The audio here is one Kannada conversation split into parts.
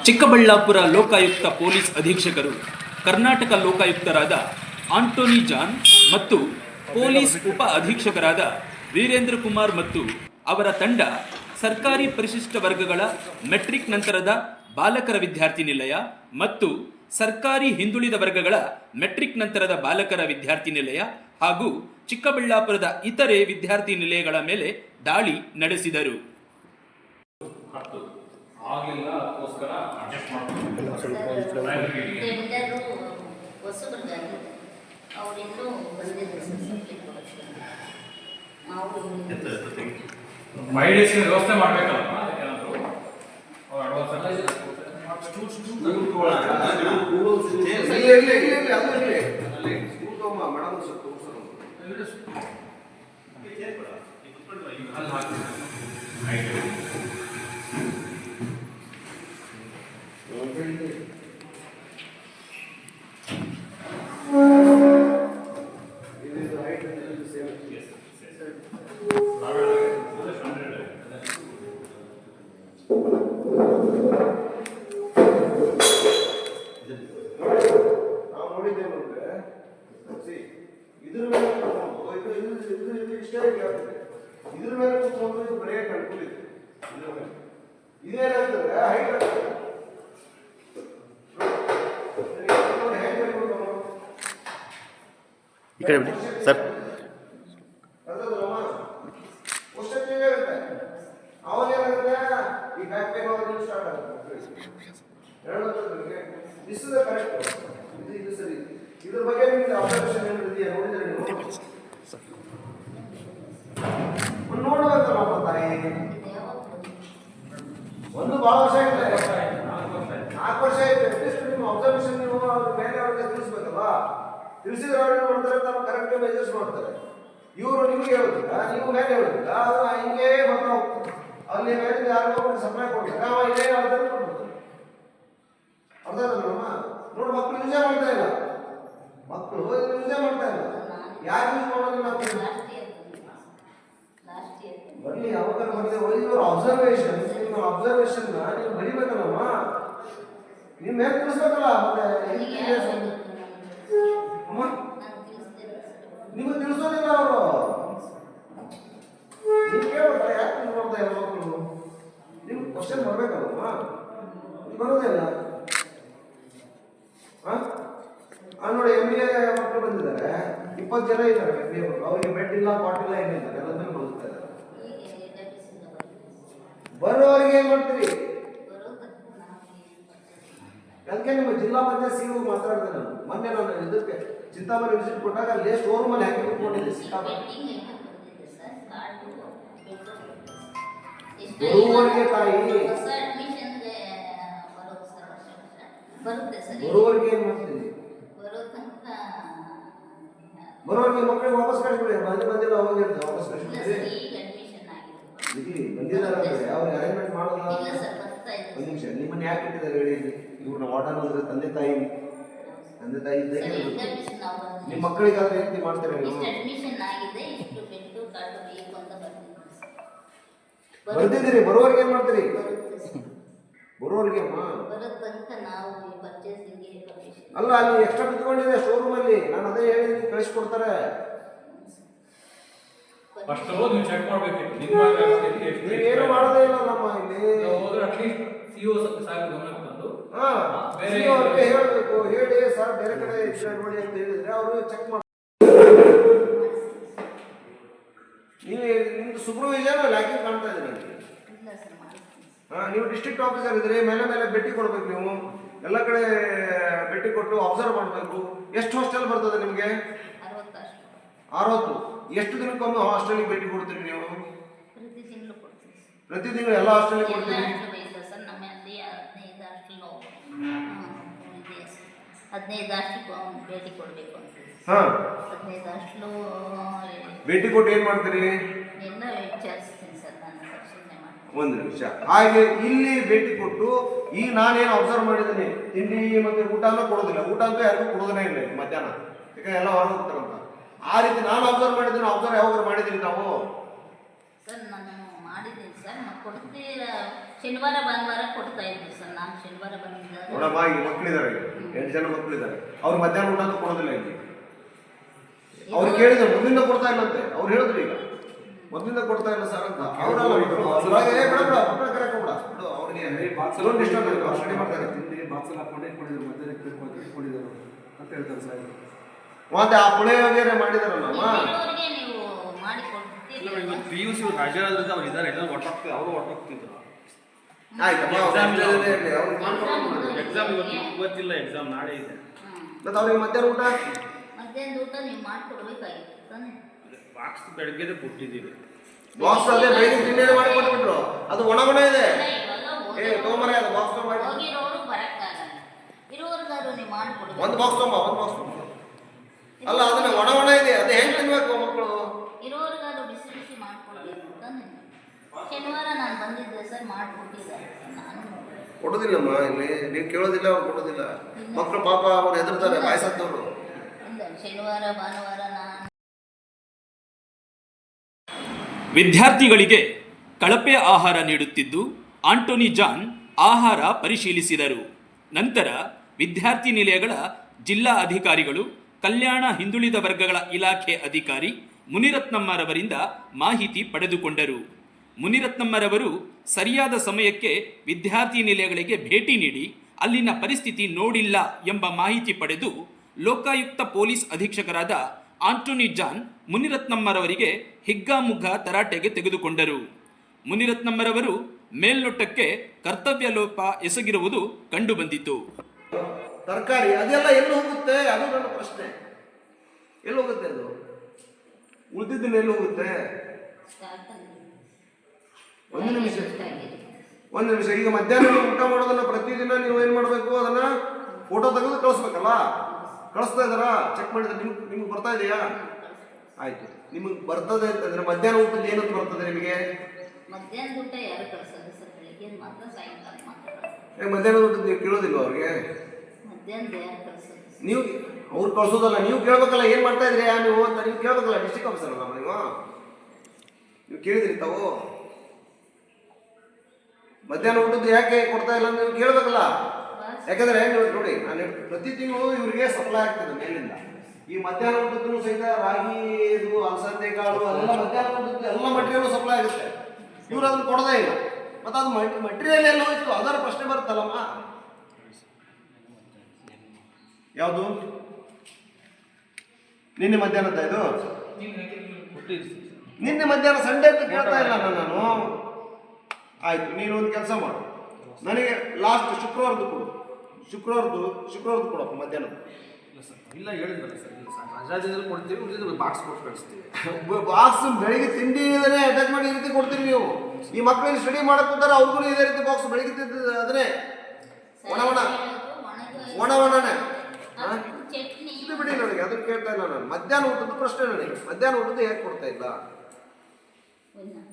ಚಿಕ್ಕಬಳ್ಳಾಪುರ ಲೋಕಾಯುಕ್ತ ಪೊಲೀಸ್ ಅಧೀಕ್ಷಕರು ಕರ್ನಾಟಕ ಲೋಕಾಯುಕ್ತರಾದ ಆಂಟೋನಿ ಜಾನ್ ಮತ್ತು ಪೊಲೀಸ್ ಉಪ ಅಧೀಕ್ಷಕರಾದ ವೀರೇಂದ್ರ ಕುಮಾರ್ ಮತ್ತು ಅವರ ತಂಡ ಸರ್ಕಾರಿ ಪರಿಶಿಷ್ಟ ವರ್ಗಗಳ ಮೆಟ್ರಿಕ್ ನಂತರದ ಬಾಲಕರ ವಿದ್ಯಾರ್ಥಿ ನಿಲಯ ಮತ್ತು ಸರ್ಕಾರಿ ಹಿಂದುಳಿದ ವರ್ಗಗಳ ಮೆಟ್ರಿಕ್ ನಂತರದ ಬಾಲಕರ ವಿದ್ಯಾರ್ಥಿ ನಿಲಯ ಹಾಗೂ ಚಿಕ್ಕಬಳ್ಳಾಪುರದ ಇತರೆ ವಿದ್ಯಾರ್ಥಿ ನಿಲಯಗಳ ಮೇಲೆ ದಾಳಿ ನಡೆಸಿದರು. ವ್ಯವಸ್ಥೆ ಮಾಡಬೇಕಲ್ಲ ಇದ್ರ ಮೇಲೆ ಕೂತ್ಕೊಂಡು ಬರೆಯಕ್ಕೆ ಅನುಕೂಲ ಇದೆ. ಇದೇನಾಗ್ತದೆ ಹೈಟ್ ಈ ಕಡೆ ಬಿಡಿ ಸರ್. ಅವನೇನಾಗುತ್ತೆ ಈ ಬ್ಯಾಕ್ ಪೇನ್ ಸ್ಟಾರ್ಟ್ ಆಗುತ್ತೆ. ದಿಸ್ ಇಸ್ ಕರೆಕ್ಟ್, ಇದು ಸರಿ. ಇದ್ರ ಬಗ್ಗೆ ನಿಮ್ಗೆ ಅಬ್ಸರ್ವೇಷನ್ ಏನಿದೆಯಾ ನೋಡಿದ್ರೆ ನೀವು ನೋಡ್ಬೇಕಲ್ಲ ತಾಯಿ. ಒಂದು ಬಹಳ ವರ್ಷ ಆಯ್ತು, 4 ವರ್ಷ ಆಯ್ತು. ಅಟ್ಲೀಸ್ಟ್ ನಿಮ್ಮ ಅಬ್ಸರ್ವೇಷನ್ ನೀವು ಅವ್ರ ಮೇಲೆ ಅವ್ರಿಗೆ ತಿಳಿಸ್ಬೇಕಲ್ಲ. ತಿಳಿಸಿದ್ರೆ ಅವ್ರು ಏನು ಮಾಡ್ತಾರೆ, ತಾವು ಕರೆಕ್ಟ್ ಮೆಜರ್ಸ್ ಮಾಡ್ತಾರೆ. ಇವರು ನಿಮಗೆ ಹೇಳುದಿಲ್ಲ, ನೀವು ಮೇಲೆ ಹೇಳುದಿಲ್ಲ, ಅದು ಹಿಂಗೆ ಬರ್ತಾ ಹೋಗ್ತದೆ. ಅಲ್ಲಿ ಮೇಲೆ ಯಾರು ಸಪ್ಲೈ ಕೊಡ್ತಾರೆ, ಅವ ಇದೇ ಯಾವ್ದಾದ್ರು ಕೊಡ್ಬಿಡ್ತಾರೆ. ಅರ್ಥ ಆಯ್ತಲ್ಲಮ್ಮ? ನೋಡಿ, ಮಕ್ಕಳು ಯೂಸೇ ಮಾಡ್ತಾ ಇಲ್ಲ, ಮಕ್ಕಳು ಯೂಸೇ ಮಾಡ್ತಾ ಇಲ್ಲ. ಯಾರು ಯೂಸ್ ಮಾಡೋದಿಲ್ಲ ಬರಲಿ, ಯಾವಾಗ ಬಂದಿದೆ ಇವ್ರ ಅಬ್ಸರ್ವೇಷನ್. ನಿಮ್ಮ ಅಬ್ಸರ್ವೇಷನ್ ನೀವು ಬರಿಬೇಕಲ್ಲಮ್ಮ, ನೀವು ಮೇಲೆ ತಿಳಿಸ್ಬೇಕಲ್ಲ. ಮತ್ತೆ ನಿಮಗೆ ತಿಳಿಸೋದಿಲ್ಲ ಅವರು. ನೀವು ಕೇಳ್ಬೇಕಲ್ಲ, ಯಾಕೆ ಯೂಸ್ ಮಾಡ್ತಾ ಇಲ್ಲ ಮಕ್ಕಳು? ನಿಮ್ಗೆ ಕ್ವಶನ್ ಬರ್ಬೇಕಲ್ಲಮ್ಮ, ಬರೋದಿಲ್ಲ. ನೋಡಿ, MBA ಮಕ್ಕಳು ಬಂದಿದ್ದಾರೆ, 20 ಜನ ಇದ್ದಾರೆ MBA ಮಕ್ಕಳು. ಅವ್ರಿಗೆ ಬೆಡ್ ಇಲ್ಲ, ಪಾಟ್ ಇಲ್ಲ, ಏನಿಲ್ಲ, ಎಲ್ಲದನ್ನು ಬದುಕ್ತಾ ಇದ್ದಾರೆ. ಬರೋರಿಗೆ ಏನ್ ಮಾಡ್ತೀರಿ? ಅದಕ್ಕೆ ನಿಮ್ಮ ಜಿಲ್ಲಾ ಪಂಚಾಯತ್ ಸಿಇಒ ಮಾತಾಡಿದೆ. ನಾನು ಮೊನ್ನೆ ಇದಕ್ಕೆ ಚಿಂತಾಮಣಿ ವಿಸಿಟ್ ಕೊಟ್ಟಾಗ ಅಲ್ಲಿ ಸ್ಟೋರ್ ರೂಮಲ್ಲಿ ಹಾಕಿ ಇಟ್ಕೊಂಡಿದ್ದೆ. ಬರುವವರಿಗೆ ತಾಯಿ, ಬರುವವರಿಗೆ ಏನ್ ಮಾಡ್ತೀರಿ? ಬರೋರಿಗೆ ಮಕ್ಕಳಿಗೆ ವಾಪಸ್ ಕಳಿಸ್ಬಿಡಿ. ಬಂದಿಲ್ಲ ಅವಾಗ ವಾಪಸ್ ಕಳಿಸ್ಬಿಡ್ರಿ. ಬಂದಿದ್ದಾರೆ ಅವ್ರಿಗೆ ಅರೇಂಜ್ಮೆಂಟ್ ಮಾಡೋದ. ಒಂದು ನಿಮಿಷ, ನಿಮ್ಮನ್ನ ಯಾಕೆ ಇಟ್ಟಿದ್ದಾರೆ ಹೇಳಿ? ಇವ್ರನ್ನ ವಾರ್ಡನ್ ಅಂದ್ರೆ ತಂದೆ ತಾಯಿ ಇದ್ದಂಗೆ ನಿಮ್ಮ ಮಕ್ಕಳಿಗಾದ್ರೆ ರೀತಿ ಮಾಡ್ತಾರೆ ನೀವು. ಬರ್ತಿದ್ದೀರಿ, ಬರೋರಿಗೆ ಏನ್ ಮಾಡ್ತೀರಿ? ಬರೋರಿಗೆ ಅಲ್ಲ, ಅಲ್ಲಿ ಎಕ್ಸ್ಟ್ರಾ ಬಿತ್ಕೊಂಡಿದೆ ಶೋರೂಮ್ ಅಲ್ಲಿ. ನಾನು ಅದೇ ಹೇಳಿದ್ದೀನಿ, ಕಳಿಸ್ಕೊಡ್ತಾರೆ. ನೀವೇನು ಮಾಡೋದೇ ಇಲ್ಲ ನಮ್ಮ ಇಲ್ಲಿ. ಹೇಳ್ಬೇಕು, ಹೇಳಿ ಸರ್ ಬೇರೆ ಕಡೆ ನೋಡಿ ಅಂತ ಹೇಳಿದ್ರೆ ಅವರು ಚೆಕ್ ಮಾಡಿ. ನೀವು ನಿಮ್ದು ಸೂಪರ್ವೈಸರ್ ಲ್ಯಾಕಿಂಗ್ ಕಾಣ್ತಾ ಇದೆ ನನಗೆ. ನೀವು ಡಿಸ್ಟ್ರಿಕ್ಟ್ ಆಫೀಸರ್ ಇದ್ರಿ, ಮೇಲೆ ಮೇಲೆ ಭೇಟಿ ಕೊಡ್ಬೇಕು. ನೀವು ಎಲ್ಲ ಕಡೆ ಭೇಟಿ ಕೊಟ್ಟು ಅಬ್ಸರ್ವ್ ಮಾಡಬೇಕು. ಎಷ್ಟು ಹಾಸ್ಟೆಲ್ ಬರ್ತದೆ ನಿಮಗೆ? 60. ಎಷ್ಟು ದಿನಕ್ಕೊಮ್ಮೆ ಹಾಸ್ಟೆಲ್ಗೆ ಭೇಟಿ ಕೊಡ್ತೀರಿ ನೀವು? ಪ್ರತಿ ತಿಂಗಳು ಎಲ್ಲ ಹಾಸ್ಟೆಲ್ಗೆ ಕೊಡ್ತೀರಿ? 15 ಹಾಸ್ಟೆಲ್ ಭೇಟಿ ಕೊಡಬೇಕು. ಹಾಂ, 15 ಹಾಸ್ಟೆಲ್ ಭೇಟಿ ಕೊಟ್ಟು ಏನು ಮಾಡ್ತೀರಿ? ಎಲ್ಲ ವಿಚಾರಿಸ್ತೀನಿ ಸರ್, ನಾನು ಪರಿಶೀಲನೆ ಮಾಡ್ತೀನಿ. ಒಂದು ನಿಮಿಷ. ಹಾಗೆ ಇಲ್ಲಿ ಭೇಟಿ ಕೊಟ್ಟು ಈಗ ನಾನೇನು ಅಬ್ಸರ್ವ್ ಮಾಡಿದ್ದೀನಿ, ತಿಂಡಿ ಮತ್ತೆ ಊಟನೂ ಕೊಡೋದಿಲ್ಲ. ಊಟ ಅಂತೂ ಯಾರಿಗೂ ಕೊಡೋದೇ ಇಲ್ಲ ಮಧ್ಯಾಹ್ನ, ಯಾಕಂದ್ರೆ ಎಲ್ಲ ಹೊರಗೆ ಹೋಗ್ತಾರಂತ. ಆ ರೀತಿ ನಾನು ಅಬ್ಸರ್ವ್ ಮಾಡಿದ್ದೀನಿ. ಅಬ್ಸರ್ವ್ ಯಾವಾಗ ಮಾಡಿದ್ದೀನಿ ನಾವು? ಸರ್ ನಾನು ಮಾಡಿದ್ದೀನಿ ಸರ್, ಕೊಡ್ತೀರ. ಶನಿವಾರ ಭಾನುವಾರ ಕೊಡ್ತಾ ಇದ್ವಿ ಸರ್. ನಾನು ಶನಿವಾರ ನೋಡಮ್ಮ ಈಗ ಮಕ್ಕಳಿದ್ದಾರೆ, 8 ಜನ ಮಕ್ಕಳಿದ್ದಾರೆ, ಅವ್ರು ಮಧ್ಯಾಹ್ನ ಊಟ ಕೊಡೋದಿಲ್ಲ ಇಲ್ಲಿ. ಅವ್ರು ಕೇಳಿದ್ರು ಮೊದಲಿಂದ ಕೊಡ್ತಾ ಇಲ್ಲಂತೆ, ಅವ್ರು ಹೇಳಿದ್ರು ಈಗ ಮೊದಲಿಂದ ಕೊಡ್ತಾ ಇಲ್ಲ ಸರ್ ಅಂತ. ಅವರಲ್ಲ ಅವ್ರಿಗೆ ಸ್ಟಡಿ ಮಾಡ್ತಾರೆ ಅಂತ ಹೇಳ್ತಾರೆ ಸರ್. ಮತ್ತೆ ಆ ಪುಳಿಯೋಗರೆ ಮಾಡಿದಾರಲ್ಲ ಇಲ್ಲಿವರೆಗೆ ನೀವು ಮಾಡಿ ಕೊಡ್ತೀರಿ. PUC ರಾಜ್ಯದಿಂದ ಅವ್ರು ಇದ್ದಾರೆ, ಎಲ್ಲ ಒಟ್ಟಾಗ್ತಿದ್ರು, ಅವರು ಒಟ್ಟಾಗ್ತಿದ್ರು. ಎಕ್ಸಾಮ್ ಇವತ್ತಿಲ್ಲ, ಎಕ್ಸಾಮ್ ನಾಳೆ ಇದೆ. ಮತ್ತೆ ಅವ್ರಿಗೆ ಮಧ್ಯಾಹ್ನ ಊಟ ಮಧ್ಯಾಹ್ನದ ಊಟ ನೀವು ಮಾಡಿಕೊಡ್ಬೇಕಾಗಿತ್ತು ತಾನೆ. ಬಾಕ್ಸ್ ಬೆಳಗ್ಗೆದೆ ಕೊಟ್ಟಿದ್ದೀವಿ. ಬಾಕ್ಸ್ ಅದೇ ಬೆಳಿಗ್ಗೆ ತಿಂಡಿ ಮಾಡಿ ಕೊಟ್ಬಿಟ್ರು, ಅದು ಒಣ ಇದೆ. ತಗೊಂಬರ ಅದು ಬಾಕ್ಸ್ ಹೋಗಿರೋರು ಬರಕ್ಕಾಗಲ್ಲ, ಇರೋರ್ಗಾದ್ರು ನೀವು ಮಾಡಿಕೊಡ್ಬೇಕು. ಒಂದು ಬಾಕ್ಸ್ ಅಲ್ಲ, ಅದನ್ನ ಒಣ ಇದೆ, ಅದು ಹೆಂಗ್ ತಿನ್ಬೇಕು ಮಕ್ಕಳು? ಇರೋರ್ಗಾದ್ರು ಬಿಸಿ ಬಿಸಿ ಮಾಡ್ಕೊಡ್ಬೇಕು ತಾನೆ. ಶನಿವಾರ ನಾನು ಬಂದಿದ್ದೆ ಸರ್, ಮಾಡಿಕೊಟ್ಟಿದ್ದಾರೆ. ನಾನು ಕೊಡೋದಿಲ್ಲಮ್ಮ, ಇಲ್ಲಿ ನೀವು ಕೇಳೋದಿಲ್ಲ, ಅವ್ರು ಕೊಡೋದಿಲ್ಲ. ಮಕ್ಕಳು ಪಾಪ ಅವ್ರು ಹೆದರ್ತಾರೆ, ಬಾಯ್ಸತ್ತವ್ರು. ಇಲ್ಲ, ಶನಿವಾರ ಭಾನುವಾರ ನಾನು ವಿದ್ಯಾರ್ಥಿಗಳಿಗೆ ಕಳಪೆ ಆಹಾರ ನೀಡುತ್ತಿದ್ದು ಆಂಟೋನಿ ಜಾನ್ ಆಹಾರ ಪರಿಶೀಲಿಸಿದರು. ನಂತರ ವಿದ್ಯಾರ್ಥಿ ನಿಲಯಗಳ ಜಿಲ್ಲಾ ಅಧಿಕಾರಿಗಳು, ಕಲ್ಯಾಣ ಹಿಂದುಳಿದ ವರ್ಗಗಳ ಇಲಾಖೆ ಅಧಿಕಾರಿ ಮುನಿರತ್ನಮ್ಮರವರಿಂದ ಮಾಹಿತಿ ಪಡೆದುಕೊಂಡರು. ಮುನಿರತ್ನಮ್ಮರವರು ಸರಿಯಾದ ಸಮಯಕ್ಕೆ ವಿದ್ಯಾರ್ಥಿ ನಿಲಯಗಳಿಗೆ ಭೇಟಿ ನೀಡಿ ಅಲ್ಲಿನ ಪರಿಸ್ಥಿತಿ ನೋಡಿಲ್ಲ ಎಂಬ ಮಾಹಿತಿ ಪಡೆದು ಲೋಕಾಯುಕ್ತ ಪೊಲೀಸ್ ಅಧೀಕ್ಷಕರಾದ ಆಂಟೋನಿ ಜಾನ್ ಮುನಿರತ್ನಮ್ಮರವರಿಗೆ ಹಿಗ್ಗಾಮುಗ್ಗಾ ತರಾಟೆಗೆ ತೆಗೆದುಕೊಂಡರು. ಮುನಿರತ್ನಮ್ಮರವರು ಮೇಲ್ನೋಟಕ್ಕೆ ಕರ್ತವ್ಯ ಲೋಪ ಎಸಗಿರುವುದು ಕಂಡುಬಂದಿತು. ತರಕಾರಿ ಅದೆಲ್ಲ ಎಲ್ಲಿ ಹೋಗುತ್ತೆ? ಅದು ನನ್ನ ಪ್ರಶ್ನೆ. ಎಲ್ಲಿ ಹೋಗುತ್ತೆ? ಅದು ಉಳಿದಿದ್ದನ್ನ ಎಲ್ಲಿ ಹೋಗುತ್ತೆ? ಒಂದು ನಿಮಿಷ ಈಗ ಮಧ್ಯಾಹ್ನ ಊಟ ಮಾಡೋದನ್ನ ಪ್ರತಿದಿನ ನೀವು ಏನ್ ಮಾಡ್ಬೇಕು? ಅದನ್ನ ಫೋಟೋ ತೆಗೆದು ಕಳಿಸ್ಬೇಕಲ್ಲ. ಕಳಿಸ್ತಾ ಇದಾರಾ? ಚೆಕ್ ಮಾಡಿದ್ರೆ ನಿಮ್ಗೆ ಬರ್ತಾ ಇದೆಯಾ? ಆಯ್ತು, ನಿಮಗೆ ಬರ್ತದೆ ಅಂತಂದ್ರೆ ಮಧ್ಯಾಹ್ನ ಊಟದ ಏನಂತ ಬರ್ತದೆ ನಿಮಗೆ? ಮಧ್ಯಾಹ್ನದ ಊಟ ಯಾರು ಕಳ್ಸೋದು ಸರ್? ಬೆಳಿಗ್ಗೆ ಮಾತ್ರ, ಸಾಯಂಕಾಲ ಮಾತ್ರ. ಮಧ್ಯಾಹ್ನದ ಊಟದ ನೀವು ಕೇಳೋದಿಲ್ಲ ಅವ್ರಿಗೆ? ಮಧ್ಯಾಹ್ನದ ಯಾರು ಕಳ್ಸೋದು? ನೀವು ಅವ್ರು ಕಳ್ಸೋದಲ್ಲ, ನೀವು ಕೇಳ್ಬೇಕಲ್ಲ. ಏನ್ ಮಾಡ್ತಾ ಇದ್ರಿ ನೀವು ಅಂತ ನೀವು ಕೇಳ್ಬೇಕಲ್ಲ. ಡಿಸ್ಟ್ರಿಕ್ಟ್ ಆಫೀಸರ್ ಅಲ್ಲ ನೀವು ಕೇಳಿದ್ರಿ ತಾವು? ಮಧ್ಯಾಹ್ನ ಊಟದ್ದು ಯಾಕೆ ಕೊಡ್ತಾ ಇಲ್ಲ ಅಂತ ನೀವು ಕೇಳ್ಬೇಕಲ್ಲ. ಯಾಕಂದ್ರೆ ನೋಡಿ, ನಾನು ಪ್ರತಿ ತಿಂಗಳು ಇವರಿಗೆ ಸಪ್ಲೈ ಆಗ್ತದೆ ಮೇಲಿಂದ. ಈ ಮಧ್ಯಾಹ್ನ ಊಟದ್ದು ಸಹಿತ ರಾಗಿ, ಇದು ಅಲಸಂದೆ ಕಾಳು, ಎಲ್ಲ ಮಧ್ಯಾಹ್ನ ಊಟದ್ದು ಎಲ್ಲ ಮಟೀರಿಯಲ್ ಸಪ್ಲೈ ಆಗುತ್ತೆ. ಇವ್ರು ಅದನ್ನ ಕೊಡದೇ ಇಲ್ಲ. ಮತ್ತೆ ಅದು ಮಟೀರಿಯಲ್ ಎಲ್ಲ ಹೋಯ್ತು, ಅದರ ಪ್ರಶ್ನೆ ಬರುತ್ತಲ್ಲಮ್ಮ. ಯಾವುದು ನಿನ್ನೆ ಮಧ್ಯಾಹ್ನದ? ಇದು ನಿನ್ನೆ ಮಧ್ಯಾಹ್ನ ಸಂಡೇ ಅಂತ ಕೇಳ್ತಾ ಇಲ್ಲ ನಾನು. ಆಯ್ತು, ನೀನು ಒಂದು ಕೆಲಸ ಮಾಡು, ನನಗೆ ಲಾಸ್ಟ್ ಶುಕ್ರವಾರದ್ದು ಕೊಡು. ಶುಕ್ರವಾರದ್ದು ಕೊಡಪ್ಪ ಮಧ್ಯಾಹ್ನ. ಇಲ್ಲ ಹೇಳಿದ್ರಲ್ಲ ಸರ್, ಇಲ್ಲ ಸರ್, ರಜಾದಿನಲ್ಲಿ ಕೊಡ್ತೀವಿ, ಉಳಿದ್ರೆ ಬಾಕ್ಸ್ ಕೊಟ್ಟು ಕಳಿಸ್ತೀವಿ. ಬಾಕ್ಸ್ ಬೆಳಿಗ್ಗೆ ತಿಂಡಿ ಅಟ್ಯಾಚ್ ಮಾಡಿ ಈ ರೀತಿ ಕೊಡ್ತೀವಿ ನೀವು. ಈ ಮಕ್ಕಳಿಗೆ ಸ್ಟಡಿ ಮಾಡಕ್ ಕೂತಾರೆ, ಅವ್ರಿಗೂ ಇದೇ ರೀತಿ ಬಾಕ್ಸ್ ಬೆಳಿಗ್ಗೆ ತಿಂದ ಅದನ್ನೇ ಒಣವಣನೆ ಚಟ್ನಿ ಇದು ಬಿಡಿ. ನನಗೆ ಅದನ್ನ ಕೇಳ್ತಾ ಇಲ್ಲ ನಾನು. ಮಧ್ಯಾಹ್ನ ಊಟದ ಪ್ರಶ್ನೆ ನನಗೆ. ಮಧ್ಯಾಹ್ನ ಊಟದ ಯಾಕೆ ಕೊಡ್ತಾ ಇಲ್ಲ?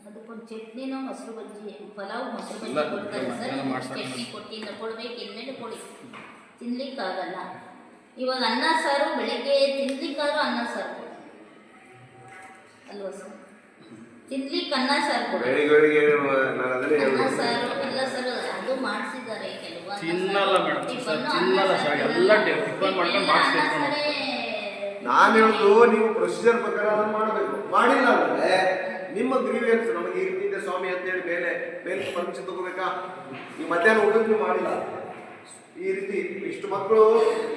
ಅದಕ್ಕೊಂದು ಚಟ್ನಿನೋ ಮೊಸರು ಬಜ್ಜಿ, ಪಲಾವ್ ಮೊಸರು ಬಜ್ಜಿ ಕೊಡ್ತಾರೆ ಸರ್. ಚಟ್ನಿ ಕೊಟ್ಟಿಲ್ಲ, ಕೊಡ್ಬೇಕು, ಇನ್ಮೇಲೆ ಕೊಡಿ. ತಿನ್ಲಿಕ್ಕಾಗಲ್ಲ. ಇವಾಗ ಅನ್ನ ಸಾರು ಬೆಳಿಗ್ಗೆ ತಿನ್ಲಿಕ್ಕಾದ್ರೂ ಅನ್ನ ಸಾರು ಕೊಡಿ ಅಲ್ವಾ ಸರ್? ತಿನ್ಲಿಕ್ಕೆ ಅನ್ನ ಸಾರು ಕೊಡಿ. ಅನ್ನ ಸಾರು ಎಲ್ಲ ಸರ್ ಅದು ಮಾಡಿಸಿದ್ದಾರೆ ಕೆಲವು. ತಿನ್ನಲ್ಲ ಮೇಡಮ್, ತಿನ್ನಲ್ಲ ಸರ್, ಎಲ್ಲ ಟಿಫನ್ ಮಾಡ್ಕೊಂಡು ಬಾಕ್ಸ್ ತೆಗೆದುಕೊಂಡು. ನಾನು ಹೇಳುದು ನೀವು ಪ್ರೊಸೀಜರ್ ಪ್ರಕಾರ ಅದನ್ನು ಮಾಡಬೇಕು. ಮಾಡಿಲ್ಲ ಅಂದ್ರೆ ನಿಮ್ಮ ಗ್ರೀವಿಯನ್ಸ್ ನಮಗೆ ಈ ರೀತಿ ಇದೆ ಸ್ವಾಮಿ ಅಂತೇಳಿ ಮೇಲೆ ಪರ್ಮಿಷನ್ ತಗೋಬೇಕಾ? ಈ ಮಧ್ಯಾಹ್ನ ಊಟಕ್ಕೆ ನೀವು ಮಾಡಿಲ್ಲ, ಈ ರೀತಿ ಇಷ್ಟು ಮಕ್ಕಳು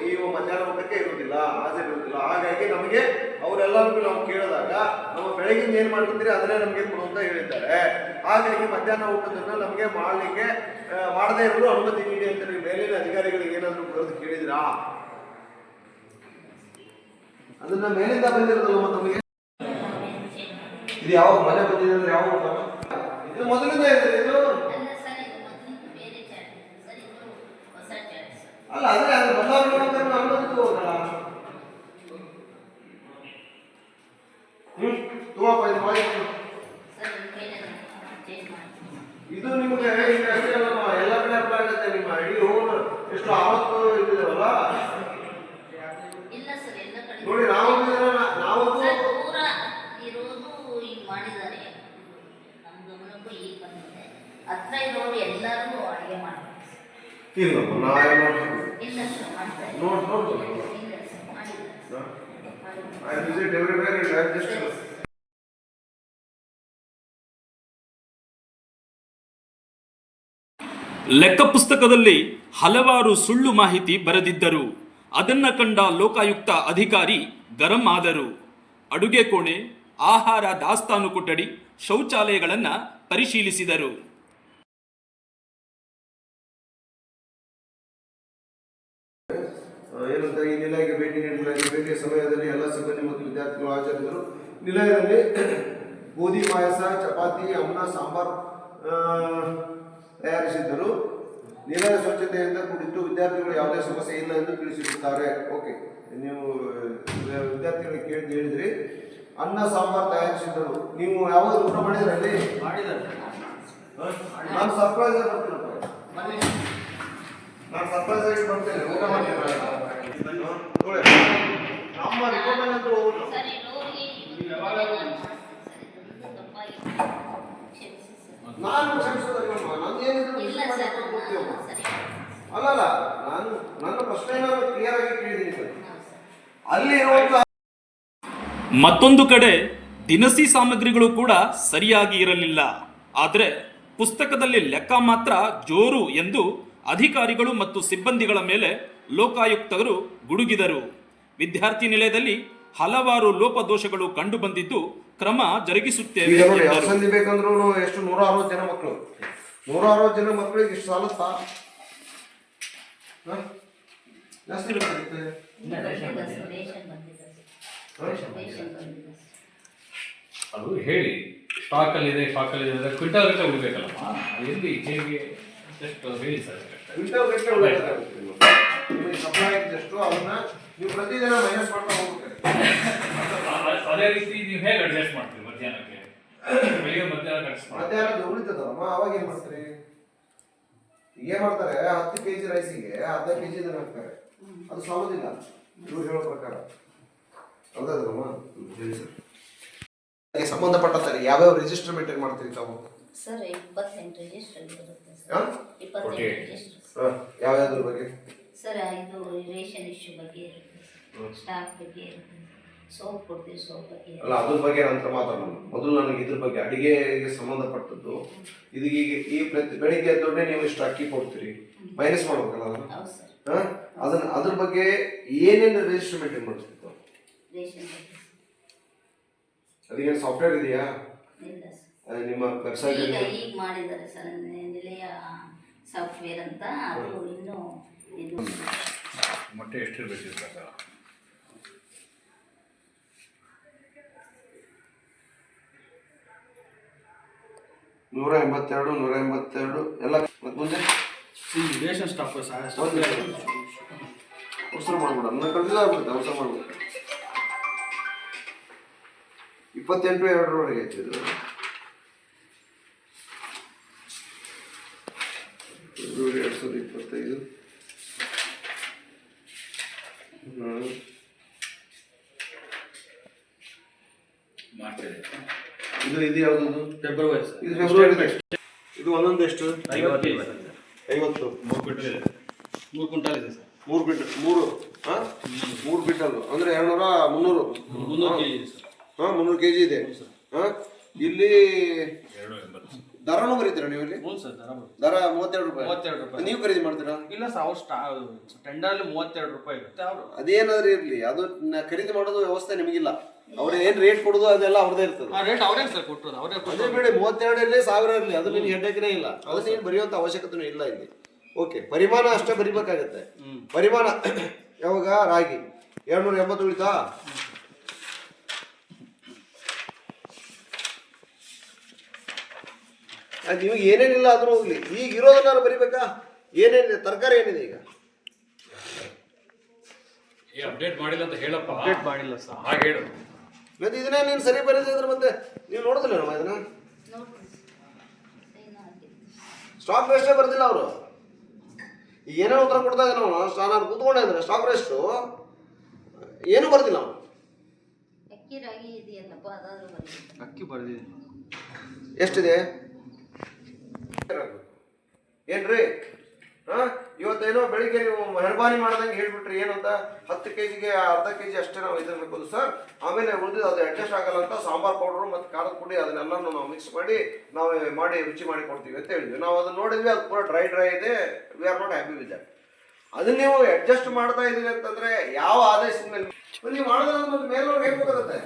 ಈ ಮಧ್ಯಾಹ್ನ ಊಟಕ್ಕೆ ಇರುವುದಿಲ್ಲ, ಹಾಜರಿರುವುದಿಲ್ಲ. ಹಾಗಾಗಿ ನಮಗೆ ಅವರೆಲ್ಲರಿಗೂ ನಾವು ಕೇಳಿದಾಗ ನಮ್ಮ ಬೆಳಗಿಂದ ಏನು ಮಾಡ್ತಿದ್ದೀರಿ ಅದನ್ನೇ ನಮಗೆ ಕೊಡು ಅಂತ ಹೇಳಿದ್ದಾರೆ. ಹಾಗಾಗಿ ಮಧ್ಯಾಹ್ನ ಊಟದನ್ನ ನಮಗೆ ಮಾಡಲಿಕ್ಕೆ ಮಾಡದೇ ಇರಲು ಅನುಮತಿ ನೀಡಿ ಅಂತ ನೀವು ಮೇಲಿನ ಅಧಿಕಾರಿಗಳಿಗೆ ಏನಾದರೂ ಬರೋದು ಕೇಳಿದಿರಾ? ಅದನ್ನ ಮೇಲಿಂದ ಬಂದಿರೋದಲ್ಲ ನಮಗೆ. ಇದು ಯಾವ ಮನೆ ಬಂದಿದೆ ಅಂದ್ರೆ ಯಾವ ಇದು ಮೊದಲಿಂದ ಇದೆ ಇದು ಅಲ್ಲ. ಅಂದ್ರೆ ಅದು ಬದಲಾವಣೆ ಅನುಮತಿ ಹೋಗಲ್ಲ. ತಗೋಪ್ಪ ಇದು ಮಾಡಿ. ಇದು ನಿಮಗೆ ಎಲ್ಲ ಕಡೆ ಅಪ್ಲೈ ಆಗುತ್ತೆ. ನಿಮ್ಮ ಇಡೀ ಹೋಗೋಣ ಎಷ್ಟು 60 ಇದ್ದಿದಾರಲ್ಲ ನೋಡಿ. ನಾವು ದೂರ ಇರೋದು ಈಗ ಮಾಡಿದ್ದಾರೆ. ನಮ್ಮ ಗಮನಕ್ಕೂ ಈಗ ಬಂದಿದೆ. ಹತ್ರ ಇರೋರು ಎಲ್ಲರೂ ಅಡುಗೆ ಮಾಡ್ತಾರೆ. ಇಲ್ಲಮ್ಮ ನಾವೇನು ಇಲ್ಲ ಸರ್ ಮಾಡ್ತಾ ಇಲ್ಲ. ನೋಡ್ಬೋದು ಇಲ್ಲ ಸರ್ ಮಾಡಿಲ್ಲ. I visit everywhere and I just ಲೆಕ್ಕ ಪುಸ್ತಕದಲ್ಲಿ ಹಲವಾರು ಸುಳ್ಳು ಮಾಹಿತಿ ಬರೆದಿದ್ದರು. ಅದನ್ನ ಕಂಡ ಲೋಕಾಯುಕ್ತ ಅಧಿಕಾರಿ ಗರಂ ಆದರು. ಅಡುಗೆ ಕೋಣೆ, ಆಹಾರ ದಾಸ್ತಾನು ಕೊಠಡಿ, ಶೌಚಾಲಯಗಳನ್ನ ಪರಿಶೀಲಿಸಿದರು. ಏನಂತ ಈ ನಿಲಯಕ್ಕೆ ಭೇಟಿ ನೀಡಲಾಗಿದೆ. ಭೇಟಿಯ ಸಮಯದಲ್ಲಿ ಎಲ್ಲ ಸಿಬ್ಬಂದಿ ಮತ್ತು ವಿದ್ಯಾರ್ಥಿಗಳು ಹಾಜರಿದ್ದರು. ನಿಲಯದಲ್ಲಿ ಗೋಧಿ ಪಾಯಸ, ಚಪಾತಿ, ಅನ್ನ, ಸಾಂಬಾರ್ ತಯಾರಿಸಿದ್ದರು. ನಿಲಯ ಸ್ವಚ್ಛತೆಯಿಂದ ಕೂಡಿದ್ದು ವಿದ್ಯಾರ್ಥಿಗಳು ಯಾವುದೇ ಸಮಸ್ಯೆ ಇಲ್ಲ ಎಂದು ತಿಳಿಸಿರುತ್ತಾರೆ. ಓಕೆ, ನೀವು ವಿದ್ಯಾರ್ಥಿಗಳಿಗೆ ಹೇಳಿದ್ರಿ. ಅನ್ನ ಸಾಂಬಾರ್ ತಯಾರಿಸಿದ್ದರು. ನೀವು ಯಾವಾಗ ಊಟ ಮಾಡಿದ್ರೆ ಅಲ್ಲಿ ಮಾಡಿದ್ದಾರೆ. ನಾನು ಸರ್ಪ್ರೈಸ್ ಆಗಿ ಬರ್ತೀನಪ್ಪ. ನಾನು ಸರ್ಪ್ರೈಸ್ ಆಗಿ ಬರ್ತೇನೆ. ಊಟ ಮಾಡ್ತೀನಿ. ನಮ್ಮ ರಿಪೋರ್ಟ್ ಅಂತೂ ಸರ್ ಇರೋರಿಗೆ ಕ್ಷಮಿಸಿ ಸರ್. ನಾನು ಕ್ಷಮಿಸೋದಲ್ಲಮ್ಮ. ನಾನು ಏನಿದ್ರು ಇಲ್ಲ ಸರ್ ಕೊಡ್ತೀವಮ್ಮ. ಸರಿ. ಅಲ್ಲಲ್ಲ, ನಾನು ನನ್ನ ಪ್ರಶ್ನೆ ಕ್ಲಿಯರ್ ಆಗಿ ಕೇಳಿದ್ದೀನಿ ಸರ್. ಹೌದು ಸರ್. ಅಲ್ಲಿ ಇರುವಂತ ಮತ್ತೊಂದು ಕಡೆ ದಿನಸಿ ಸಾಮಗ್ರಿಗಳು ಕೂಡ ಸರಿಯಾಗಿ ಇರಲಿಲ್ಲ. ಆದರೆ ಪುಸ್ತಕದಲ್ಲಿ ಲೆಕ್ಕ ಮಾತ್ರ ಜೋರು ಎಂದು ಅಧಿಕಾರಿಗಳು ಮತ್ತು ಸಿಬ್ಬಂದಿಗಳ ಮೇಲೆ ಲೋಕಾಯುಕ್ತರು ಗುಡುಗಿದರು. ವಿದ್ಯಾರ್ಥಿ ನಿಲಯದಲ್ಲಿ ಹಲವಾರು ಲೋಪದೋಷಗಳು ಕಂಡುಬಂದಿದ್ದು ಕ್ರಮ ಜರುಗಿಸುತ್ತೇವೆ ಈಗ ನೋಡಿ, ಎಂದರು. ಅವಸಂದಿ ಬೇಕಂದ್ರೂ ಎಷ್ಟು 160 ಜನ ಮಕ್ಕಳು. 160 ಜನ ಮಕ್ಕಳಿಗೆ ಇಷ್ಟು ಸಾಲತ್ತಾ? ಜಾಸ್ತಿ ಬೇಕಾಗುತ್ತೆ. ಬಂದಿದೆ ಸರ್, ರೇಷನ್ ಬಂದಿದೆ ಸರ್. ರೇಷನ್ ಬಂದಿದೆ ಸರ್. ಅದು ಹೇಳಿ ಸ್ಟಾಕಲ್ಲಿದೆ ಅಂದರೆ ಕ್ವಿಂಟಲ್ ಗಟ್ಟಲೆ ಉಳಿಬೇಕಲ್ಲಮ್ಮ, ಎಲ್ಲಿ ಹೇಗೆ ಜಸ್ಟ್ ಹೇಳಿ ಸರ್. ಕ್ವಿಂಟಲ್ ಗಟ್ಟಲೆ ಉಳಿಬೇಕಾಗುತ್ತೆ. ನಿಮಗೆ ಸಪ್ಲೈ ಆಗಿದ್ದಷ್ಟು ಅವನ್ನ ನೀವು ಪ್ರತಿದಿನ ಮೈನಸ್ ಮಾಡ್ತಾ ಹೋಗ್ಬೇಕು. ಅದೇ ರೀತಿ ನೀವು ಹೇಗೆ ಅಡ್ಜಸ್ಟ್ ಮಾಡ್ತೀರಿ ಮಧ್ಯಾಹ್ನಕ್ಕೆ? ಬೆಳಿಗ್ಗೆ ಮಧ್ಯಾಹ್ನ ಅಡ್ಜಸ್ಟ್ ಮಾಡಿ. ಮಧ್ಯಾಹ್ನದ ಉಳಿತದಮ್ಮ, ಅವಾಗ ಏನ್ ಮಾಡ್ತೀರಿ? ಏನ್ ಮಾಡ್ತಾರೆ, 10 kg ರೈಸಿಗೆ ಅರ್ಧ kg ಇದನ್ನ ಹಾಕ್ತಾರೆ. ಅದು ಸಾಲೋದಿಲ್ಲ ಇವ್ರು ಹೇಳೋ ಪ್ರಕಾರ. ಹೌದಮ್ಮ? ಹೇಳಿ ಸರ್. ಸಂಬಂಧಪಟ್ಟಂತೆ ಯಾವ್ಯಾವ ರಿಜಿಸ್ಟರ್ ಮೇಂಟೈನ್ ಮಾಡ್ತೀರಿ ತಾವು? ಸರ್ 28 ರಿಜಿಸ್ಟರ್ ಇರುತ್ತೆ ಹಾ? ಸರ್. 28 ರಿಜಿಸ್ಟರ್ ಯಾವ್ಯಾವ್ದ್ರ ಬಗ್ಗೆ? ಸರ್. ಇದು ರೇಷನ್ ಇಶ್ಯೂ ಬಗ್ಗೆ ಇರುತ್ತೆ ಸರ್. ಸ್ಟಾಕ್ ಬಗ್ಗೆ ಇರುತ್ತೆ. ಸೋಪ್ ಕೊಡ್ತೀವಿ, ಸೋಪ್ ಬಗ್ಗೆ ಅಲ್ಲ, ಅದ್ರ ಬಗ್ಗೆ ನಂತರ ಮಾತಾಡೋಣ. ಮೊದಲು ನನಗೆ ಇದ್ರ ಬಗ್ಗೆ ಅಡಿಗೆಗೆ ಸಂಬಂಧಪಟ್ಟದ್ದು ಇದು. ಈಗ ಈ ಬೆಳಿಗ್ಗೆ ಎದ್ದೊಡನೆ ನೀವು ಇಷ್ಟು ಅಕ್ಕಿ ಕೊಡ್ತೀರಿ, ಮೈನಸ್ ಮಾಡ್ಬೇಕಲ್ಲ ಅದನ್ನ? ಹೌದು ಸರ್. ಅದನ್ನ ಅದ್ರ ಬಗ್ಗೆ ಏನೇನು ರಿಜಿಸ್ಟರ್ ಮೇಂಟೈನ್ ಮಾಡ್ತಿತ್ತು? ರೇಷನ್ ಬಗ್ಗೆ ಅದಕ್ಕೆ ಸಾಫ್ಟ್ವೇರ್ ಇದೆಯಾ ಇಲ್ಲ ಸರ್. ನಿಮ್ಮ ವೆಬ್ಸೈಟ್? ಈಗ ಮಾಡಿದ್ದಾರೆ ಸರ್ ನಿಲಯ ಸಾಫ್ಟ್ವೇರ್ ಅಂತ. ಅದು ಇನ್ನೂ ಇದು ಮೊಟ್ಟೆ ಎಷ್ಟಿರ್ಬೇಕು ಪ್ರಕಾರ? ನೂರ 182 ಎಲ್ಲ. ಮತ್ತೆ ಮುಂದೆ ರೇಷನ್ ಸ್ಟಾಫ್ ಅವಸರ ಮಾಡ್ಬಿಡ, ನನ್ನ ಕಳ್ಸಿದ ಆಗ್ಬಿಡುತ್ತೆ. ಅವಸರ ಮಾಡ್ಬಿಡ. 28/2 ಐತಿ ಇದು. 2025. ಇದು ಯಾವುದು? ಫೆಬ್ರವರಿ ಇದು ಫೆಬ್ರವರಿ. ಇದು ಒಂದೊಂದು ಎಷ್ಟು? 50. 50. 3 ಕ್ವಿಂಟಲ್ ಇದೆ. 3 ಕ್ವಿಂಟಲ್ ಇದೆ ಸರ್. 3 ಕ್ವಿಂಟಲ್. 3 ಕ್ವಿಂಟಲ್ ಅಂದ್ರೆ 300 300 kg ಇದೆ ಸರ್. 300 kg ಇದೆ. ಇಲ್ಲಿ 280. ದರನೂ ಬರೀತೀರಾ ನೀವು ಇಲ್ಲಿ? ಹ್ಞೂ ಸರ್. ದರ 32 ರೂಪಾಯಿ. 32 ರೂಪಾಯಿ. ನೀವು ಖರೀದಿ ಮಾಡ್ತೀರಾ? ಇಲ್ಲ ಸರ್, ಅವ್ರು ಟೆಂಡರಲ್ಲಿ 32 ರೂಪಾಯಿ ಇರುತ್ತೆ. ಅವರು ಅದೇನಾದ್ರೂ ಇರ್ಲಿ, ಅದು ಖರೀದಿ ಮಾಡೋದು ವ್ಯವಸ್ಥೆ ನಿಮಗಿಲ್ಲ. ಅವ್ರು ಏನ್ ರೇಟ್ ಕೊಡೋದು ಅದೆಲ್ಲ ಅವ್ರದೇ ಇರ್ತದೆ. ರೇಟ್ ಅವರೇ ಸರ್ ಕೊಟ್ಟರು. ಅವರೇ ಅದೇ ಬೇಡ, 32 ಇರಲಿ 1000 ಇರಲಿ, ಅದು ನಿಮ್ಗೆ ಹೆಡ್ಡೇಕನೇ ಇಲ್ಲ. ಅದು ನೀನು ಬರೆಯುವಂತ ಅವಶ್ಯಕತೆ ಇಲ್ಲ ಇಲ್ಲಿ. ಓಕೆ, ಪರಿಮಾಣ ಅಷ್ಟೇ ಬರಿಬೇಕಾಗತ್ತೆ. ಪರಿಮಾಣ ಯಾವಾಗ ರಾಗಿ 280 ಉಳಿತಾ? ಅದು ನಿಮಗೆ ಏನೇನಿಲ್ಲ ಆದ್ರೂ ಹೋಗ್ಲಿ, ಈಗ ಇರೋದನ್ನ ಬರಿಬೇಕಾ? ಏನೇನಿದೆ? ತರಕಾರಿ ಏನಿದೆ ಈಗ? ಅಪ್ಡೇಟ್ ಮಾಡಿಲ್ಲ ಅಂತ ಹೇಳಪ್ಪ. ಅಪ್ಡೇಟ್ ಮಾಡಿಲ್ಲ ಸರ್. ಹಾಗೆ ಹೇಳು. ಮತ್ತೆ ಇದನ್ನೇ ನೀನು ಸರಿ ಬರೀತಿದ್ರೆ ಮತ್ತೆ ನೀವು ನೋಡಿದಿಲ್ಲ ನಮ್ಮ ಇದನ್ನ? ನೋಡ್ತೀನಿ ಸರ್. ಏನು ಆಗಿಲ್ಲ. ಸ್ಟಾಕ್ ರೇಸ್ಟೇ ಬರ್ದಿಲ್ಲ ಅವರು. ಈಗ ಏನೋ ಉತ್ತರ ಕೊಡ್ತಾ ಇದ್ದಾನೆ ಅವನು. ನಾನು ಕೂತ್ಕೊಂಡೆ ಅಂದ್ರೆ ಸ್ಟಾಕ್ ರೇಸ್ಟು ಏನೂ ಬರ್ದಿಲ್ಲ ಅವನು. ಅಕ್ಕಿ ರಾಗಿ ಇದೆಯಲ್ಲಪ್ಪ, ಅದಾದ್ರೂ ಬಂದಿದೆ. ಅಕ್ಕಿ ಬರ್ದಿದೆ. ಎಷ್ಟಿದೆ ಏನ್ರಿ? ಇವತ್ತೇನೋ ಬೆಳಿಗ್ಗೆ ನೀವು ಮೆಹರ್ಬಾನಿ ಮಾಡ್ದಂಗೆ ಹೇಳ್ಬಿಟ್ರಿ ಏನಂತ 10 kgಗೆ ಅರ್ಧ kg ಅಷ್ಟೇ ನಾವು ಇದನ್ನು ಸರ್, ಆಮೇಲೆ ಉಳಿದು ಅದು ಅಡ್ಜಸ್ಟ್ ಆಗಲ್ಲ ಅಂತ ಸಾಂಬಾರ್ ಪೌಡರು ಮತ್ತು ಖಾರದ ಪುಡಿ ಅದನ್ನೆಲ್ಲನೂ ನಾವು ಮಿಕ್ಸ್ ಮಾಡಿ ನಾವು ರುಚಿ ಮಾಡಿ ಕೊಡ್ತೀವಿ ಅಂತ ಹೇಳಿದ್ವಿ. ನಾವು ಅದನ್ನ ನೋಡಿದ್ವಿ, ಅದು ಪೂರ ಡ್ರೈ ಇದೆ. We are not happy with that. ಅದನ್ನ ನೀವು ಅಡ್ಜಸ್ಟ್ ಮಾಡ್ತಾ ಇದೀವಿ ಅಂತಂದ್ರೆ ಯಾವ ಆದೇಶದ ಮೇಲೆ ನೀವು ಮಾಡೋದ್ರ ಮೇಲವ್ರಿಗೆ ಹೇಗೆ ಹೋಗುತ್ತೆ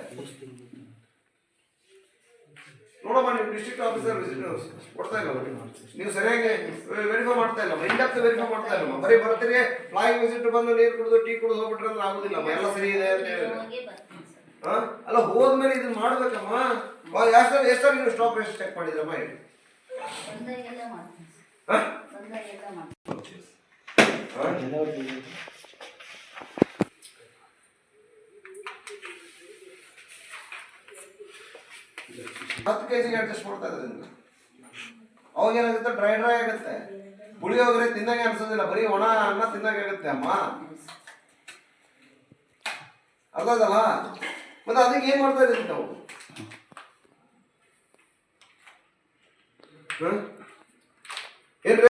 ನೋಡಮ್ಮ. ನೀವು ಡಿಸ್ಟ್ರಿಕ್ಟ್ ಆಫೀಸರ್ ವಿಸಿಟ್ ಕೊಡ್ತಾ ಇಲ್ಲ, ನೀವು ಸರಿಯಾಗಿ ವೆರಿಫೈ ಮಾಡ್ತಾ ಇಲ್ಲ, ಇಂಡಪ್ತ್ ವೆರಿಫೈ ಮಾಡ್ತಾ ಇಲ್ಲ. ಬರೀ ಬರ್ತೀರಿ ಫ್ಲೈಯಿಂಗ್ ವಿಸಿಟ್ ಬಂದು ನೀರು ಕುಡಿದು ಟೀ ಕುಡಿದು ಹೋಗ್ಬಿಟ್ರೆ ಅಂದ್ರೆ ಆಗುದಿಲ್ಲ. ಎಲ್ಲ ಸರಿ ಇದೆ ಅಂತ ಹೇಳಿ ಅಲ್ಲ, ಹೋದ್ಮೇಲೆ ಇದನ್ನ ಮಾಡ್ಬೇಕಮ್ಮ. ಎಷ್ಟು ನೀವು ಸ್ಟಾಪ್ ಎಷ್ಟು ಚೆಕ್ ಮಾಡಿದ್ರಮ್ಮ ಹೇಳಿ? ಬಂದಾಗೆಲ್ಲ ಮಾಡ್ತೀನಿ ಹಾ? ಬಂದಾಗೆಲ್ಲ ಮಾಡ್ತೀನಿ. 10 kgಗೆ ಅಡ್ಜಸ್ಟ್ ಮಾಡ್ತಾ ಇದ್ರಿಂದ ಅವಾಗ ಏನಾಗುತ್ತೆ, ಡ್ರೈ ಆಗುತ್ತೆ. ಪುಳಿಯೋಗರೆ ತಿನ್ನಂಗೆ ಅನ್ಸೋದಿಲ್ಲ, ಬರೀ ಒಣ ಅನ್ನ ತಿನ್ನಂಗೆ ಆಗುತ್ತೆ ಅಮ್ಮ. ಅರ್ಥದಲ್ಲ? ಮತ್ತೆ ಅದಕ್ಕೆ ಏನ್ ಮಾಡ್ತಾ ಇದ್ದೀರಿ ನಾವು? ಏನ್ರಿ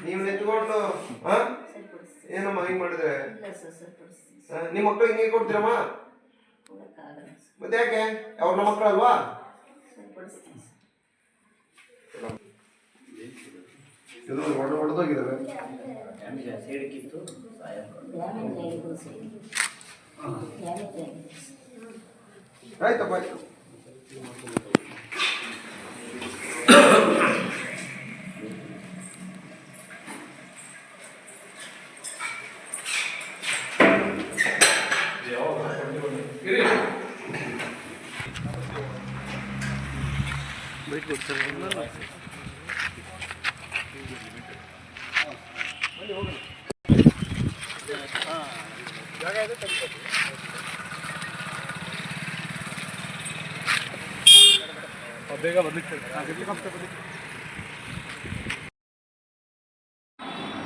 ನೀವು ನಿಂತ್ಕೊಂಡು ಏನಮ್ಮ ಹಿಂಗ್ ಮಾಡಿದ್ರೆ ನಿಮ್ಮ ಮಕ್ಕಳು ಹಿಂಗೆ ಕೊಡ್ತೀರಮ್ಮ? ಮತ್ತೆ ಯಾಕೆ ಅವ್ರ ನಮ್ಮ ಮಕ್ಕಳು ಅಲ್ವಾ? ಹೊಡೆದೋಗಿದ್ದಾರೆ. ಆಯ್ತಪ್ಪ ಆಯ್ತು.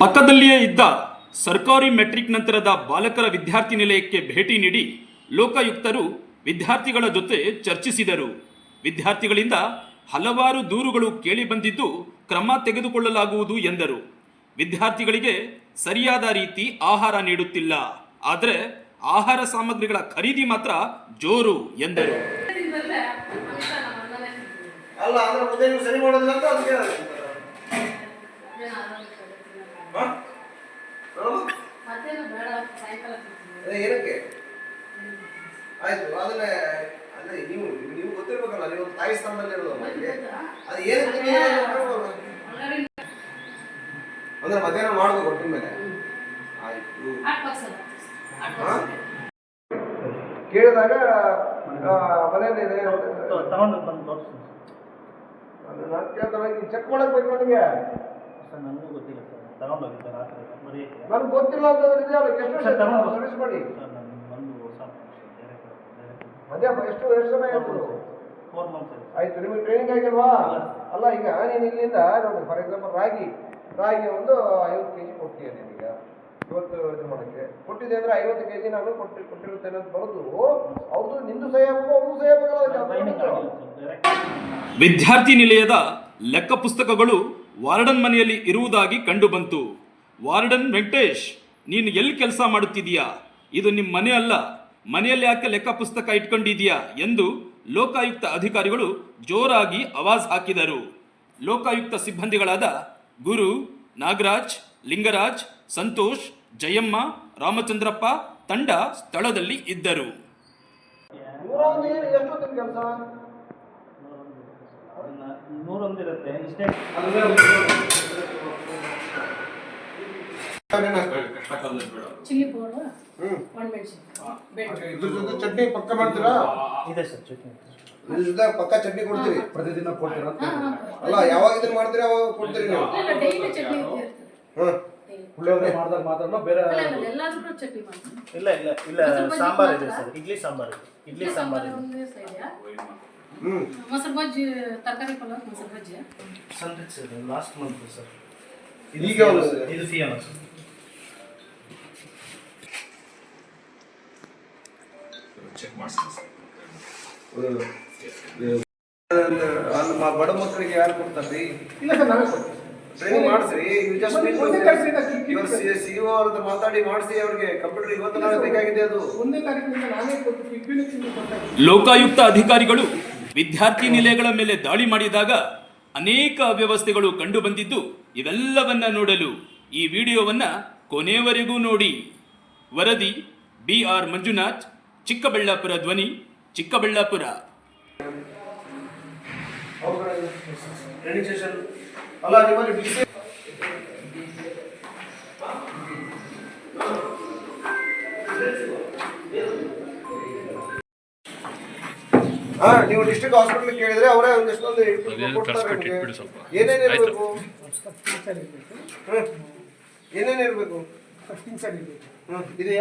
ಪಕ್ಕದಲ್ಲಿಯೇ ಇದ್ದ ಸರ್ಕಾರಿ ಮೆಟ್ರಿಕ್ ನಂತರದ ಬಾಲಕರ ವಿದ್ಯಾರ್ಥಿ ನಿಲಯಕ್ಕೆ ಭೇಟಿ ನೀಡಿ ಲೋಕಾಯುಕ್ತರು ವಿದ್ಯಾರ್ಥಿಗಳ ಜೊತೆ ಚರ್ಚಿಸಿದರು. ವಿದ್ಯಾರ್ಥಿಗಳಿಂದ ಹಲವಾರು ದೂರುಗಳು ಕೇಳಿಬಂದಿದ್ದು ಕ್ರಮ ತೆಗೆದುಕೊಳ್ಳಲಾಗುವುದು ಎಂದರು. ವಿದ್ಯಾರ್ಥಿಗಳಿಗೆ ಸರಿಯಾದ ರೀತಿ ಆಹಾರ ನೀಡುತ್ತಿಲ್ಲ, ಆದರೆ ಆಹಾರ ಸಾಮಗ್ರಿಗಳ ಖರೀದಿ ಮಾತ್ರ ಜೋರು ಎಂದರು. ಅಲ್ಲ ಅಂದ್ರೆ ಮುಂದೆ ನೀವು ಸರಿ ಮಾಡೋದಿಲ್ಲ ಅಂತ ಅದಕ್ಕೆ ಏನಕ್ಕೆ ಆಯ್ತು. ಅದನ್ನೇ ಅಂದ್ರೆ ನೀವು ಗೊತ್ತಿರ್ಬೇಕಲ್ಲ, ನೀವು ತಾಯಿ ಸ್ಥಾನದಲ್ಲಿ ಇರೋದು ಅದು ಏನಕ್ಕೆ ಅಂದ್ರೆ ಮಧ್ಯಾಹ್ನ ಮಾಡ್ಬೇಕು ಹೊಟ್ಟಿನ ಮೇಲೆ. ಆಯ್ತು ಕೇಳಿದಾಗ ಮನೆಯಲ್ಲಿ ತಗೊಂಡು ಬಂದು ತೋರಿಸಿ ನಾನು ಕೇಳ್ತಾನೆ ಚೆಕ್ ಮಾಡಕ್ ಬೇಕು ನನಗೆ. ಸರ್ ನನಗೂ ಗೊತ್ತಿಲ್ಲ ಸರ್, ತಗೊಂಡೋಗಿದ್ದೆ ರಾತ್ರಿ ಬರೀ ನನಗೆ ಗೊತ್ತಿಲ್ಲ ಅಂತಂದ್ರೆ ಎಷ್ಟು ಸರ್ವಿಸ್ ಮಾಡಿ ಸರ್ ನಾನು ಬಂದು ಹೊಸ ಮಧ್ಯ ಎಷ್ಟು ಸಮಯ ಆಯ್ತು? 4 months ಆಯ್ತು. ನಿಮಗೆ ಟ್ರೈನಿಂಗ್ ಆಗಿಲ್ವಾ? ಅಲ್ಲ, ಈಗ ನೀನು ಇಲ್ಲಿಂದ ನೋಡಿ ಫಾರ್ ಎಕ್ಸಾಂಪಲ್ ರಾಗಿ ಒಂದು 50 kg ಕೊಡ್ತೀಯ ನೀನೀಗ ಇವತ್ತು ಇದು ಮಾಡೋಕ್ಕೆ ಕೊಟ್ಟಿದೆ ಅಂದ್ರೆ 50 kg ನಾನು ಕೊಟ್ಟಿರುತ್ತೇನೆ ಅಂತ ಬರೋದು ಅವ್ರದ್ದು ನಿಂದು ಸಹಿ ಆಗಬೇಕು, ಅವ್ರದ್ದು ಸಹಿ ಆಗಬೇಕಲ್ಲ. ವಿದ್ಯಾರ್ಥಿ ನಿಲಯದ ಲೆಕ್ಕ ಪುಸ್ತಕಗಳು ವಾರ್ಡನ್ ಮನೆಯಲ್ಲಿ ಇರುವುದಾಗಿ ಕಂಡುಬಂತು. ವಾರ್ಡನ್ ವೆಂಕಟೇಶ್, ನೀನು ಎಲ್ಲಿ ಕೆಲಸ ಮಾಡುತ್ತಿದೀಯಾ? ಇದು ನಿಮ್ಮ ಮನೆ ಅಲ್ಲ, ಮನೆಯಲ್ಲಿ ಯಾಕೆ ಲೆಕ್ಕ ಪುಸ್ತಕ ಇಟ್ಕೊಂಡಿದೀಯಾ ಎಂದು ಲೋಕಾಯುಕ್ತ ಅಧಿಕಾರಿಗಳು ಜೋರಾಗಿ ಆವಾಜ್ ಹಾಕಿದರು. ಲೋಕಾಯುಕ್ತ ಸಿಬ್ಬಂದಿಗಳಾದ ಗುರು, ನಾಗರಾಜ್, ಲಿಂಗರಾಜ್, ಸಂತೋಷ್, ಜಯಮ್ಮ, ರಾಮಚಂದ್ರಪ್ಪ ತಂಡ ಸ್ಥಳದಲ್ಲಿ ಇದ್ದರು. 101 ಇರುತ್ತೆ ಇಷ್ಟೇ. ಚಿಲ್ಲಿ ಪೌಡರ್, ಒಣಮೆಣಸಿನಕಾಯಿ, ಇದ್ರ ಜೊತೆ ಚಟ್ನಿ ಪಕ್ಕ ಮಾಡ್ತೀರಾ? ಇದೆ ಸರ್ ಚಟ್ನಿ. ಇದ್ರ ಜೊತೆ ಪಕ್ಕ ಚಟ್ನಿ ಕೊಡ್ತೀರಿ? ಪ್ರತಿದಿನ ಕೊಡ್ತೀರಾ? ಅಲ್ಲ, ಯಾವಾಗ ಇದನ್ನ ಮಾಡ್ತೀರಾ ಅವಾಗ ಕೊಡ್ತೀರಿ ನೀವು? ಡೈಲಿ ಚಟ್ನಿ ಇರ್ತದೆ. ಪುಳಿಯೋಗರೆ ಮಾಡಿದಾಗ ಮಾತ್ರ ಬೇರೆ ಎಲ್ಲಾದ್ರೂ ಚಟ್ನಿ ಮಾಡ್ತೀನಿ. ಇಲ್ಲ ಇಲ್ಲ ಇಲ್ಲ, ಸಾಂಬಾರ್ ಇದೆ ಸರ್, ಇಡ್ಲಿ ಸಾಂಬಾರ್ ಇದೆ. ಇಡ್ಲಿ ಸಾಂಬಾರ್ ಇದೆ. ಮೊಸರು ಬಜ್ಜಿ, ತರಕಾರಿ ಪಲಾವ್, ಮೊಸರು ಬಜ್ಜಿ ಸಂತೃಪ್ತಿ ಸರ್, ಲಾಸ್ಟ್ ಮಂತ್ ಸರ್. ಈಗ ಇದು ಫಿಯಾನ ಸರ್. ಚೆಕ್ ಮಾಡಿಸ್ತೀನಿ ಸರ್. ಬಡ ಮಕ್ಕಳಿಗೆ ಯಾರು ಕೊಡ್ತಾರ್ರಿ? ಇಲ್ಲ ಸರ್, ನಾವೇ ಕೊಡ್ತೀವಿ. ಟ್ರೈನಿಂಗ್ ಮಾಡಿಸ್ರಿ. ಯು ಜಸ್ಟ್ ಒಂದೇ ತಾರೀಕಿನಿಂದ ಸಿಇಒ ಅವ್ರ ಹತ್ರ ಮಾತಾಡಿ ಮಾಡಿಸಿ ಅವ್ರಿಗೆ ಕಂಪ್ಯೂಟರ್ ಇವತ್ತು ನಾಳೆ ಬೇಕಾಗಿದೆ ಅದು. 1ನೇ ತಾರೀಕಿನಿಂದ ನಾನೇ ಕೊಟ್ಟು ಕಿಕ್ಕಿನಿಂದ ಕೊಡ್ತಾ ಇದ್ದೀನಿ. ಲೋಕಾಯುಕ್ತ ಅಧಿಕಾರಿಗಳು ವಿದ್ಯಾರ್ಥಿ ನಿಲಯಗಳ ಮೇಲೆ ದಾಳಿ ಮಾಡಿದಾಗ ಅನೇಕ ಅವ್ಯವಸ್ಥೆಗಳು ಕಂಡು ಬಂದಿದ್ದು, ಇವೆಲ್ಲವನ್ನ ನೋಡಲು ಈ ವಿಡಿಯೋವನ್ನ ಕೊನೆಯವರೆಗೂ ನೋಡಿ. ವರದಿ BR ಮಂಜುನಾಥ್, ಚಿಕ್ಕಬಳ್ಳಾಪುರ ಧ್ವನಿ, ಚಿಕ್ಕಬಳ್ಳಾಪುರ. ಟ್ರೈನಿಂಗ್ ಸೆಷನ್ ಅಲ್ಲ ನಿಮ್ಮಲ್ಲಿ BC ನೀವು ಡಿಸ್ಟ್ರಿಕ್ಟ್ ಹಾಸ್ಪಿಟಲ್ ಕೇಳಿದ್ರೆ ಅವರೇ ಒಂದಿಷ್ಟು ಕೊಡ್ತಾರೆ ನಿಮ್ಗೆ. ಏನೇನ್ ಇರಬೇಕು? ಏನೇನ್ ಇರಬೇಕು? ಫಸ್ಟ್ ಇನ್ಸೈಡ್ ಇರಬೇಕು. ಇದೆಯಾ?